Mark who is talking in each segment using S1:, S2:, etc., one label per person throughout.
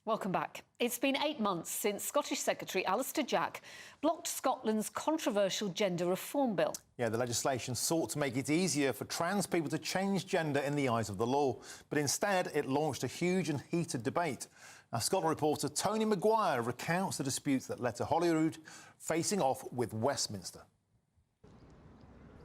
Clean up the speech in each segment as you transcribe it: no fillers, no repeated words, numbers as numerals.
S1: Welcome back. It's been 8 months since Scottish Secretary Alistair Jack blocked Scotland's controversial gender reform bill.
S2: Yeah, the legislation sought to make it easier for trans people to change gender in the eyes of the law, but instead it launched a huge and heated debate. Now, Scotland reporter Tony Maguire recounts the disputes that led to Holyrood facing off with Westminster.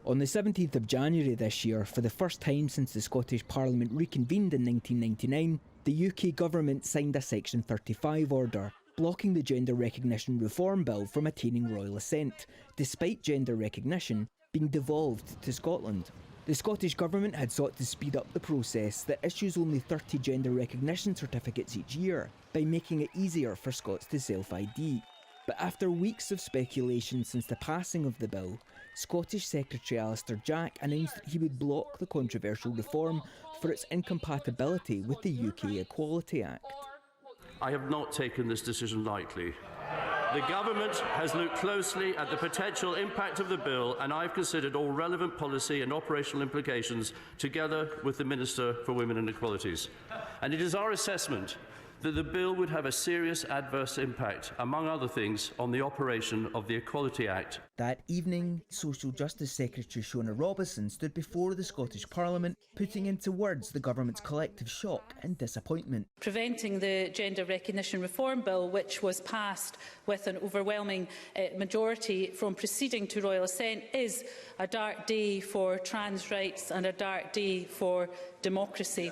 S3: On the 17th of January this year, for the first time since the Scottish Parliament reconvened in 1999, the UK government signed a Section 35 order, blocking the Gender Recognition Reform Bill from attaining royal assent, despite gender recognition being devolved to Scotland. The Scottish Government had sought to speed up the process that issues only 30 gender recognition certificates each year by making it easier for Scots to self-ID. But after weeks of speculation since the passing of the bill, Scottish Secretary Alistair Jack announced that he would block the controversial reform for its incompatibility with the UK Equality Act.
S4: I have not taken this decision lightly. The government has looked closely at the potential impact of the bill, and I've considered all relevant policy and operational implications together with the Minister for Women and Equalities. And it is our assessment that the bill would have a serious adverse impact, among other things, on the operation of the Equality Act.
S3: That evening, Social Justice Secretary Shona Robison stood before the Scottish Parliament, putting into words the government's collective shock and disappointment.
S5: Preventing the Gender Recognition Reform Bill, which was passed with an overwhelming majority, from proceeding to royal assent is a dark day for trans rights and a dark day for democracy.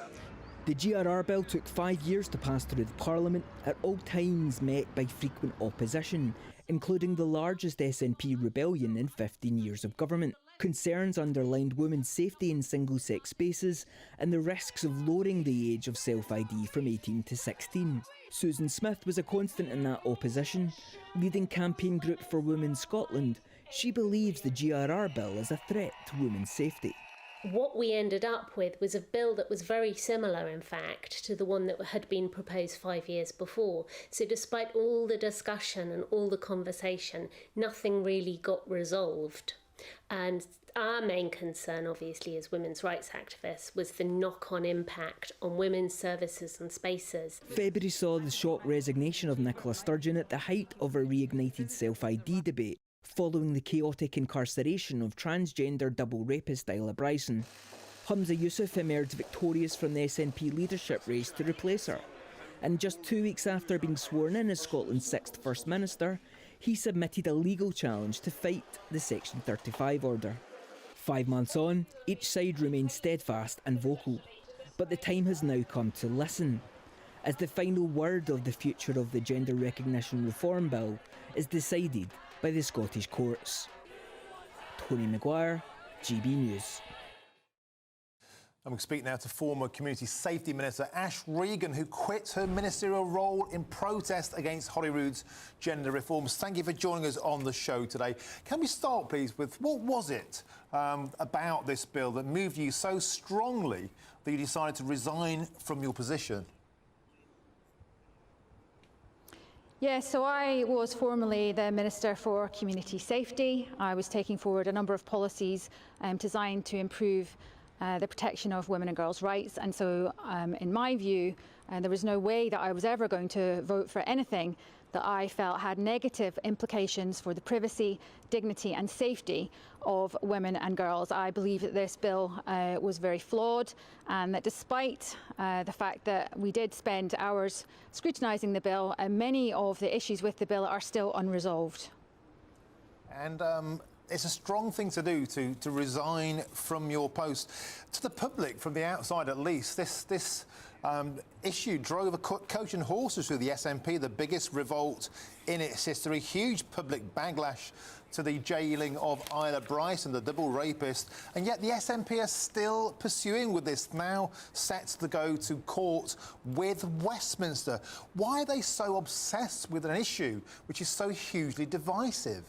S3: The GRR bill took 5 years to pass through the Parliament, at all times met by frequent opposition, including the largest SNP rebellion in 15 years of government. Concerns underlined women's safety in single-sex spaces and the risks of lowering the age of self-ID from 18 to 16. Susan Smith was a constant in that opposition. Leading Campaign Group for Women Scotland, she believes the GRR bill is a threat to women's safety.
S6: What we ended up with was a bill that was very similar, in fact, to the one that had been proposed 5 years before. So despite all the discussion and all the conversation, nothing really got resolved. And our main concern, obviously, as women's rights activists, was the knock-on impact on women's services and spaces.
S3: February saw the shock resignation of Nicola Sturgeon at the height of a reignited self-ID debate, following the chaotic incarceration of transgender double rapist Isla Bryson. Humza Yousaf emerged victorious from the SNP leadership race to replace her. And just 2 weeks after being sworn in as Scotland's 6th First Minister, he submitted a legal challenge to fight the Section 35 order. 5 months on, each side remained steadfast and vocal. But the time has now come to listen, as the final word of the future of the Gender Recognition Reform Bill is decided by the Scottish courts. Tony Maguire, GB News.
S2: And we speak now to former Community Safety Minister Ash Regan, who quit her ministerial role in protest against Holyrood's gender reforms. Thank you for joining us on the show today. Can we start, please, with what was it about this bill that moved you so strongly that you decided to resign from your position?
S7: Yes, so I was formerly the Minister for Community Safety. I was taking forward a number of policies designed to improve the protection of women and girls' rights. And so, in my view, there was no way that I was ever going to vote for anything that I felt had negative implications for the privacy, dignity and safety of women and girls. I believe that this bill was very flawed, and that despite the fact that we did spend hours scrutinising the bill, many of the issues with the bill are still unresolved. And
S2: it's a strong thing to do, to resign from your post. To the public, from the outside at least, this issue drove a coach and horses through the SNP, the biggest revolt in its history. Huge public backlash to the jailing of Isla Bryson, the double rapist. And yet the SNP are still pursuing with this, now set to go to court with Westminster. Why are they so obsessed with an issue which is so hugely divisive?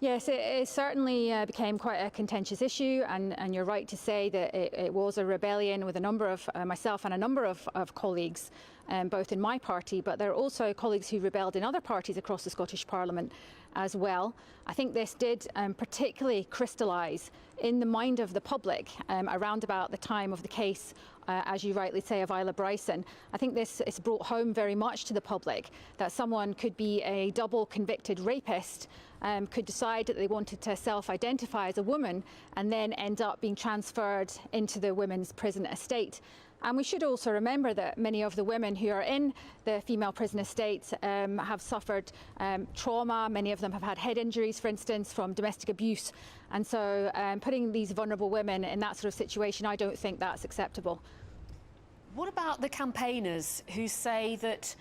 S7: Yes, it certainly became quite a contentious issue, and you're right to say that it was a rebellion with a number of, myself and a number of colleagues, both in my party, but there are also colleagues who rebelled in other parties across the Scottish Parliament. as well. I think this did particularly crystallise in the mind of the public around about the time of the case, as you rightly say, of Isla Bryson. I think this is brought home very much to the public that someone could be a double convicted rapist, could decide that they wanted to self-identify as a woman and then end up being transferred into the women's prison estate. And we should also remember that many of the women who are in the female prison estate have suffered trauma. Many of them have had head injuries, for instance, from domestic abuse. And so putting these vulnerable women in that sort of situation, I don't think that's acceptable.
S1: What about the campaigners who say that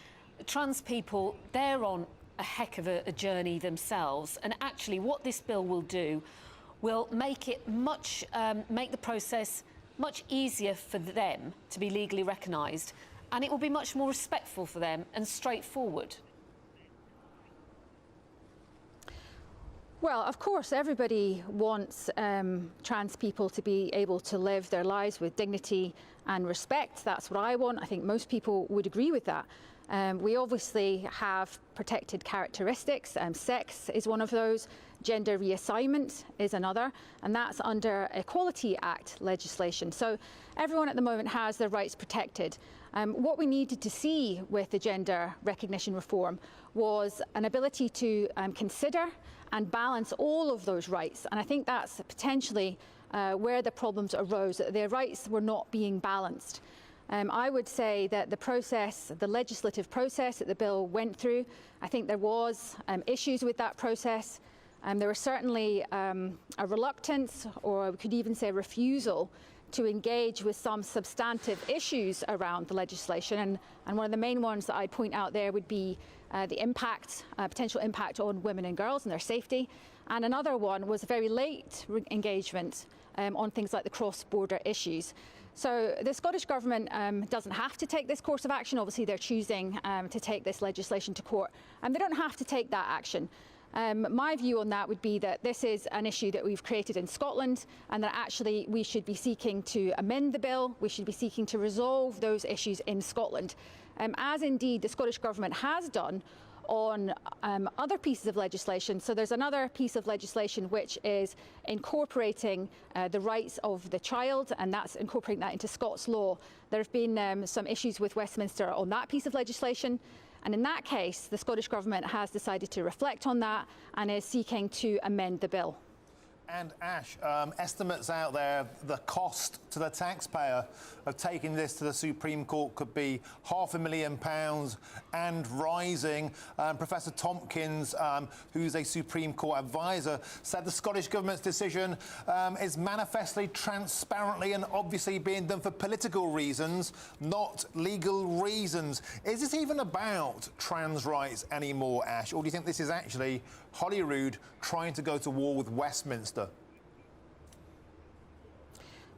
S1: trans people, they're on a heck of a journey themselves, and actually what this bill will do will make it make the process much easier for them to be legally recognised, and it will be much more respectful for them and straightforward?
S7: Well, of course, everybody wants trans people to be able to live their lives with dignity and respect. That's what I want. I think most people would agree with that. We obviously have protected characteristics. Sex is one of those. Gender reassignment is another, and that's under Equality Act legislation. So everyone at the moment has their rights protected. What we needed to see with the gender recognition reform was an ability to consider and balance all of those rights. And I think that's potentially where the problems arose, that their rights were not being balanced. I would say that the process, the legislative process that the bill went through, I think there was issues with that process. There was certainly a reluctance, or we could even say refusal, to engage with some substantive issues around the legislation. And one of the main ones that I'd point out there would be the impact, potential impact on women and girls and their safety. And another one was very late engagement on things like the cross-border issues. So the Scottish Government doesn't have to take this course of action. Obviously, they're choosing to take this legislation to court, and they don't have to take that action. My view on that would be that this is an issue that we've created in Scotland, and that actually we should be seeking to amend the bill. We should be seeking to resolve those issues in Scotland, as indeed the Scottish Government has done on other pieces of legislation. So there's another piece of legislation which is incorporating the rights of the child, and that's incorporating that into Scots law. There have been some issues with Westminster on that piece of legislation, and in that case the Scottish Government has decided to reflect on that and is seeking to amend the bill.
S2: And Ash, estimates out there, the cost to the taxpayer of taking this to the Supreme Court could be £500,000 and rising. Professor Tompkins, who's a Supreme Court advisor, said the Scottish Government's decision is manifestly, transparently and obviously being done for political reasons, not legal reasons. Is this even about trans rights anymore, Ash, or do you think this is actually Holyrood trying to go to war with Westminster?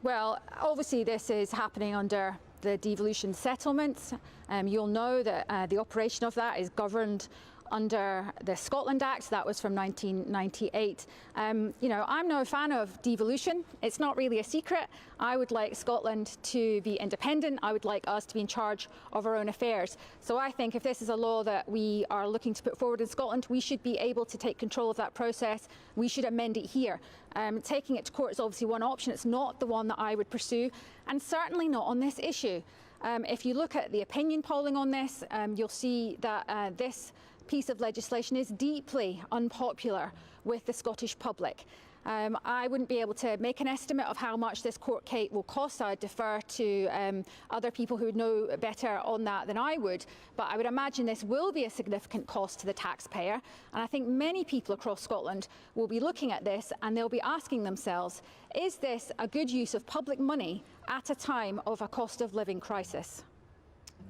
S7: Well, obviously this is happening under the devolution settlements. You'll know that the operation of that is governed under the Scotland Act. That was from 1998. You know, I'm no fan of devolution. It's not really a secret. I would like Scotland to be independent. I would like us to be in charge of our own affairs. So I think if this is a law that we are looking to put forward in Scotland, we should be able to take control of that process. We should amend it here. Taking it to court is obviously one option. It's not the one that I would pursue, and certainly not on this issue. If you look at the opinion polling on this, you'll see that this piece of legislation is deeply unpopular with the Scottish public. I wouldn't be able to make an estimate of how much this court case will cost. I'd defer to other people who would know better on that than I would, but I would imagine this will be a significant cost to the taxpayer, and I think many people across Scotland will be looking at this and they'll be asking themselves, is this a good use of public money at a time of a cost of living crisis?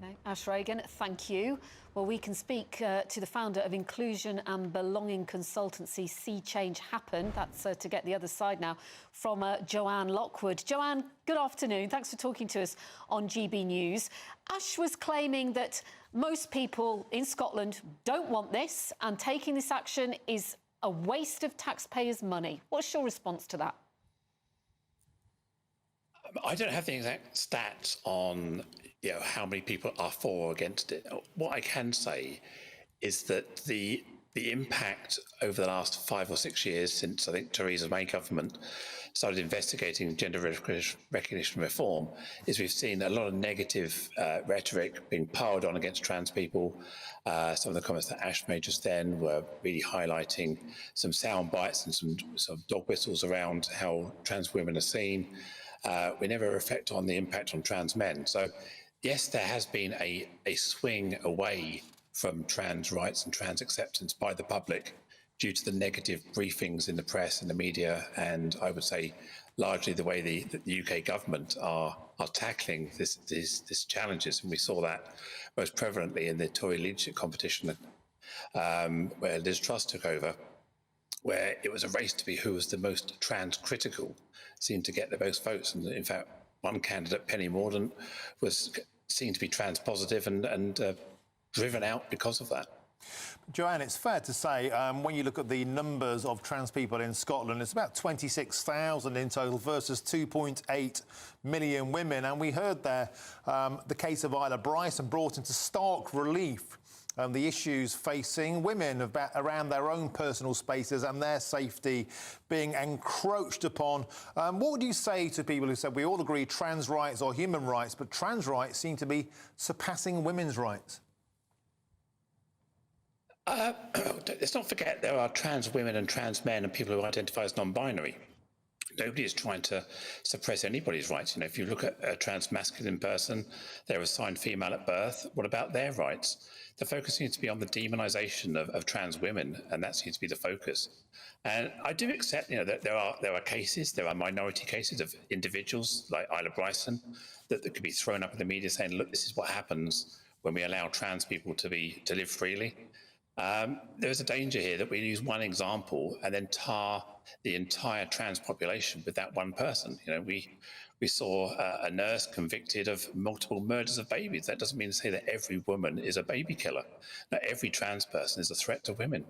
S1: Okay. Ash Regan, thank you. Well, we can speak to the founder of inclusion and belonging consultancy See Change Happen. That's to get the other side now from Joanne Lockwood. Joanne, good afternoon. Thanks for talking to us on GB News. Ash was claiming that most people in Scotland don't want this, and taking this action is a waste of taxpayers' money. What's your response to that?
S8: I don't have the exact stats on how many people are for or against it. What I can say is that the the impact over the last 5 or 6 years since, I think, Theresa May government started investigating gender recognition reform is we've seen a lot of negative rhetoric being piled on against trans people. Some of the comments that Ash made just then were really highlighting some sound bites and some sort of dog whistles around how trans women are seen. We never reflect on the impact on trans men. So yes, there has been a swing away from trans rights and trans acceptance by the public due to the negative briefings in the press and the media, and I would say largely the way the UK government are tackling these challenges. And we saw that most prevalently in the Tory leadership competition where Liz Truss took over, where it was a race to be who was the most trans critical, seemed to get the most votes. And in fact, one candidate, Penny Mordaunt, was seen to be trans positive and driven out because of that.
S2: Joanne, it's fair to say, when you look at the numbers of trans people in Scotland, it's about 26,000 in total versus 2.8 million women. And we heard there the case of Isla Bryson brought into stark relief the issues facing women around their own personal spaces and their safety being encroached upon. What would you say to people who said we all agree trans rights are human rights, but trans rights seem to be surpassing women's rights?
S8: Let's not forget there are trans women and trans men and people who identify as non-binary. Nobody is trying to suppress anybody's rights. You know, if you look at a trans masculine person, they're assigned female at birth. What about their rights? The focus seems to be on the demonisation of trans women, and that seems to be the focus. And I do accept, you know, that there are cases, there are minority cases of individuals like Isla Bryson that could be thrown up in the media saying, look, this is what happens when we allow trans people to live freely. There's a danger here that we use one example and then tar the entire trans population with that one person. You know, we saw a nurse convicted of multiple murders of babies. That doesn't mean to say that every woman is a baby killer. Not every trans person is a threat to women.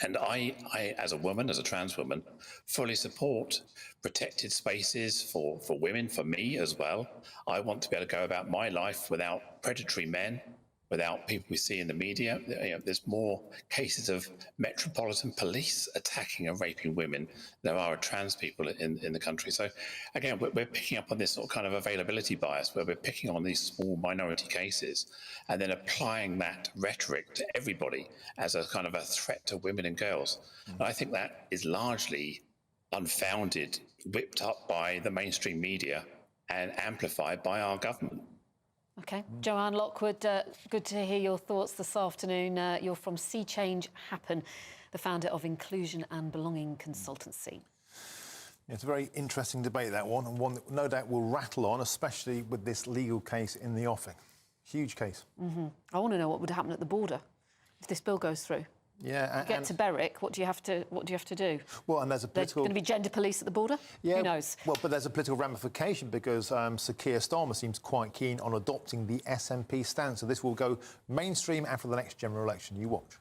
S8: And I, as a woman, as a trans woman, fully support protected spaces for women, for me as well. I want to be able to go about my life without predatory men, without people we see in the media. You know, there's more cases of metropolitan police attacking and raping women than there are trans people in the country. So again, we're picking up on this sort of kind of availability bias where we're picking on these small minority cases and then applying that rhetoric to everybody as a kind of a threat to women and girls. And I think that is largely unfounded, whipped up by the mainstream media and amplified by our government.
S1: OK. Joanne Lockwood, good to hear your thoughts this afternoon. You're from See Change Happen, the founder of Inclusion and Belonging Consultancy.
S2: It's a very interesting debate, that one, and one that no doubt will rattle on, especially with this legal case in the offing. Huge case.
S1: I want to know what would happen at the border if this bill goes through.
S2: Yeah,
S1: Get to Berwick, what do you have to do?
S2: Well, and there's a political...
S1: There's going to be gender police at the border?
S2: Yeah,
S1: who knows?
S2: Well, but there's a political ramification because Sir Keir Starmer seems quite keen on adopting the SNP stance. So this will go mainstream after the next general election. You watch.